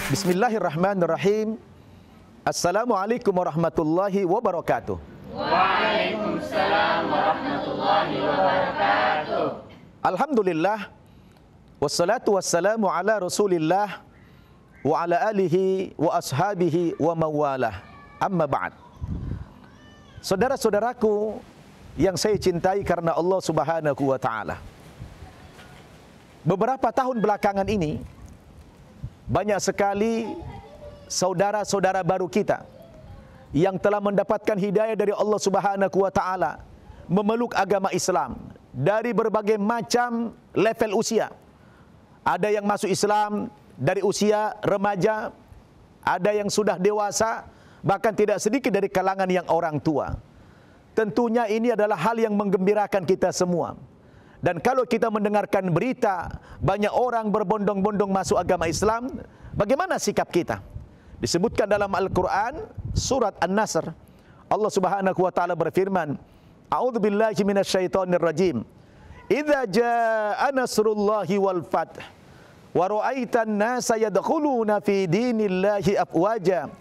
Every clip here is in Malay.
Bismillahirrahmanirrahim. Assalamualaikum warahmatullahi wabarakatuh. Waalaikumsalam warahmatullahi wabarakatuh. Alhamdulillah, wassalatu wassalamu ala Rasulillah wa ala alihi wa ashabihi wa mawalah. Amma ba'd. Saudara-saudaraku yang saya cintai karena Allah Subhanahu wa taala. Beberapa tahun belakangan ini banyak sekali saudara-saudara baru kita yang telah mendapatkan hidayah dari Allah Subhanahu wa taala memeluk agama Islam dari berbagai macam level usia. Ada yang masuk Islam dari usia remaja, ada yang sudah dewasa, bahkan tidak sedikit dari kalangan yang orang tua. Tentunya ini adalah hal yang menggembirakan kita semua. Dan kalau kita mendengarkan berita banyak orang berbondong-bondong masuk agama Islam, bagaimana sikap kita? Disebutkan dalam Al-Quran surat An-Nasr, Allah Subhanahu wa taala berfirman, A'udzubillahi minasyaitonirrajim. Idza jaa nasrullahi wal fath wa ra'aitan nasa yadkhuluna fi dinillahi afwaja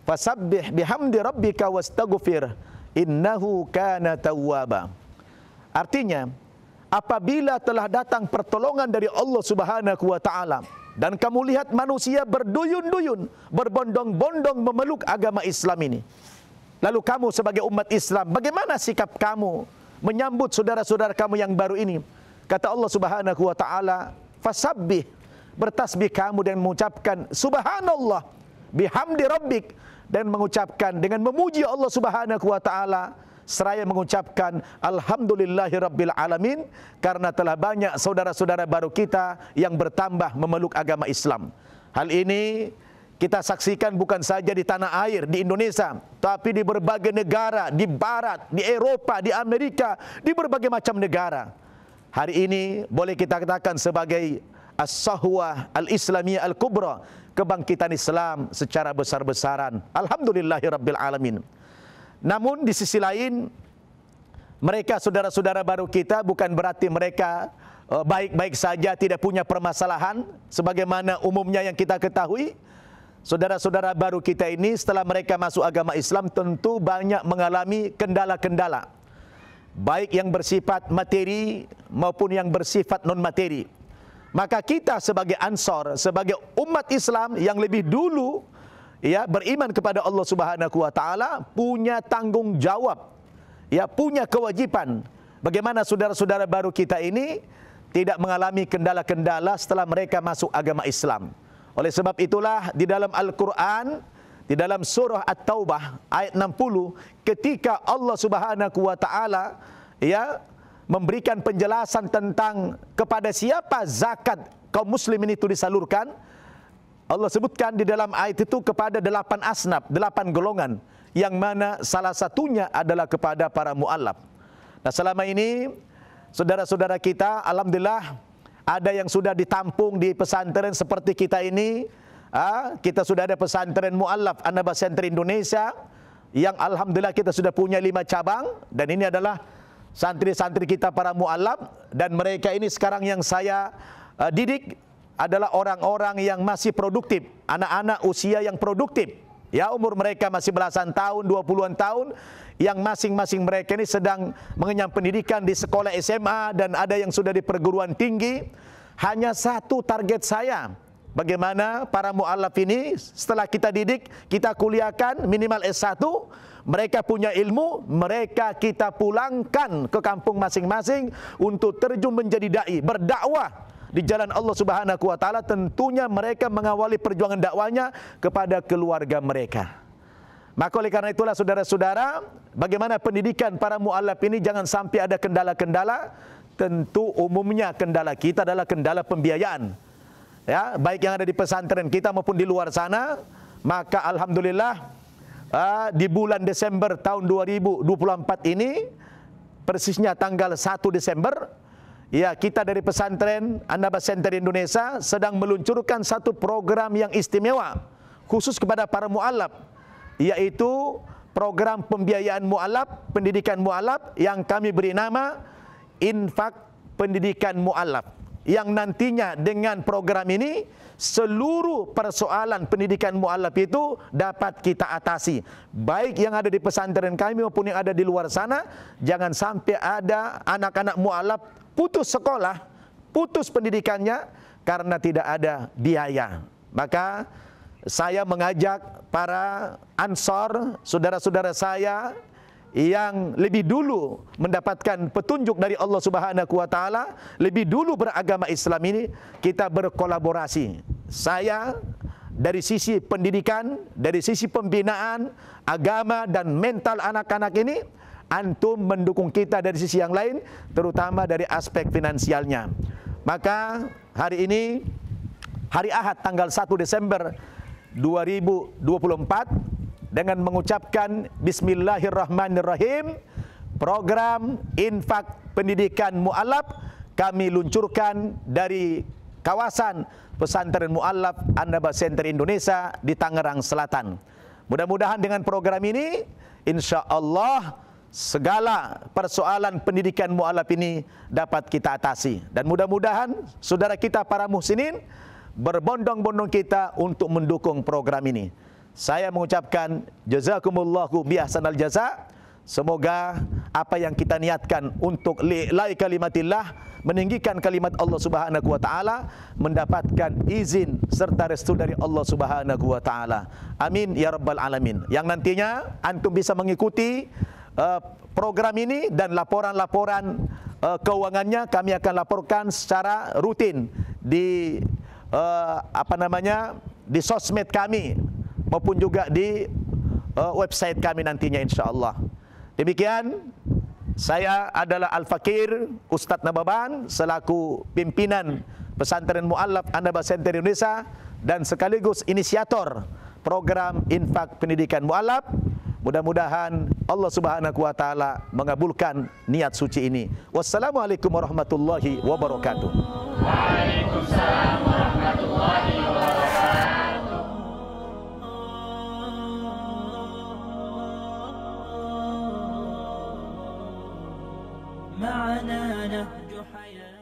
fasabbih bihamdi rabbika wastaghfir innahu kana tawwaba. Artinya, apabila telah datang pertolongan dari Allah Subhanahu wa taala dan kamu lihat manusia berduyun-duyun, berbondong-bondong memeluk agama Islam ini, lalu kamu sebagai umat Islam, bagaimana sikap kamu menyambut saudara-saudara kamu yang baru ini? Kata Allah Subhanahu wa taala, fasabbih, bertasbih kamu dan mengucapkan subhanallah bihamdi rabbik, dan mengucapkan dengan memuji Allah Subhanahu wa taala seraya mengucapkan alhamdulillahirabbil alamin, karena telah banyak saudara-saudara baru kita yang bertambah memeluk agama Islam. Hal ini kita saksikan bukan saja di tanah air di Indonesia, tapi di berbagai negara, di barat, di Eropa, di Amerika, di berbagai macam negara. Hari ini boleh kita katakan sebagai as-sahwah al-islamiyah al-kubra, kebangkitan Islam secara besar-besaran. Alhamdulillahirabbil alamin. Namun di sisi lain, mereka saudara-saudara baru kita bukan berarti mereka baik-baik saja, tidak punya permasalahan. Sebagaimana umumnya yang kita ketahui, saudara-saudara baru kita ini setelah mereka masuk agama Islam tentu banyak mengalami kendala-kendala, baik yang bersifat materi maupun yang bersifat non-materi. Maka kita sebagai Ansor, sebagai umat Islam yang lebih dulu beriman kepada Allah Subhanahu wa taala, punya tanggung jawab, punya kewajiban bagaimana saudara-saudara baru kita ini tidak mengalami kendala-kendala setelah mereka masuk agama Islam. Oleh sebab itulah di dalam Al-Qur'an, di dalam surah At-Taubah ayat 60, ketika Allah Subhanahu wa taala memberikan penjelasan tentang kepada siapa zakat kaum muslimin itu disalurkan, Allah sebutkan di dalam ayat itu kepada 8 asnaf, 8 golongan, yang mana salah satunya adalah kepada para mu'allaf. Nah, selama ini saudara-saudara kita, alhamdulillah, ada yang sudah ditampung di pesantren seperti kita ini. Kita sudah ada pesantren mu'allaf An-Naba Center Indonesia, yang alhamdulillah kita sudah punya 5 cabang, dan ini adalah santri-santri kita para mu'allaf, dan mereka ini sekarang yang saya didik adalah orang-orang yang masih produktif, anak-anak usia yang produktif. Umur mereka masih belasan tahun, 20-an tahun, yang masing-masing mereka ini sedang mengenyam pendidikan di sekolah SMA dan ada yang sudah di perguruan tinggi. Hanya satu target saya, bagaimana para mu'allaf ini setelah kita didik, kita kuliahkan minimal S1, mereka punya ilmu, mereka kita pulangkan ke kampung masing-masing untuk terjun menjadi dai, berdakwah di jalan Allah Subhanahu wa taala. Tentunya mereka mengawali perjuangan dakwanya kepada keluarga mereka. Maka oleh karena itulah saudara-saudara, bagaimana pendidikan para mu'allaf ini jangan sampai ada kendala-kendala. Tentu umumnya kendala kita adalah kendala pembiayaan, baik yang ada di pesantren kita maupun di luar sana. Maka alhamdulillah di bulan Desember tahun 2024 ini, persisnya tanggal 1 Desember, kita dari pesantren An-Naba Center Indonesia sedang meluncurkan satu program yang istimewa khusus kepada para mu'allaf, yaitu program pembiayaan mu'allaf, pendidikan mu'allaf, yang kami beri nama Infak Pendidikan Mu'allaf. yang nantinya dengan program ini seluruh persoalan pendidikan mu'alaf itu dapat kita atasi. Baik yang ada di pesantren kami maupun yang ada di luar sana, jangan sampai ada anak-anak mu'alaf putus sekolah, putus pendidikannya karena tidak ada biaya. Maka saya mengajak para ansor, saudara-saudara saya yang lebih dulu mendapatkan petunjuk dari Allah Subhanahu wa taala, lebih dulu beragama Islam ini, kita berkolaborasi. Saya dari sisi pendidikan, dari sisi pembinaan agama dan mental anak-anak ini, antum mendukung kita dari sisi yang lain, terutama dari aspek finansialnya. Maka hari ini, hari Ahad tanggal 1 Desember 2024, dengan mengucapkan Bismillahirrahmanirrahim, program infak pendidikan mu'alaf kami luncurkan dari kawasan pesantren mu'alaf An-Naba Center Indonesia di Tangerang Selatan. Mudah-mudahan dengan program ini, insya Allah segala persoalan pendidikan mu'alaf ini dapat kita atasi. Dan mudah-mudahan saudara kita para muhsinin berbondong-bondong kita untuk mendukung program ini. Saya mengucapkan jazakumullahu bi ahsanal jaza. Semoga apa yang kita niatkan untuk lillahi kalimatillah, meninggikan kalimat Allah Subhanahu wa taala, mendapatkan izin serta restu dari Allah Subhanahu wa taala. Amin ya rabbal alamin. Yang nantinya antum bisa mengikuti program ini dan laporan-laporan keuangannya kami akan laporkan secara rutin di di sosmed kami maupun juga di website kami nantinya insyaAllah. Demikian, saya adalah Al-Fakir Ustadz Nababan selaku pimpinan Pesantren Mu'alaf An-Naba Center Indonesia dan sekaligus inisiator program infak pendidikan mu'alaf. Mudah-mudahan Allah Subhanahu wa taala mengabulkan niat suci ini. Wassalamualaikum warahmatullahi wabarakatuh. Waalaikumsalam warahmatullahi wabarakatuh. معنا نهج حياة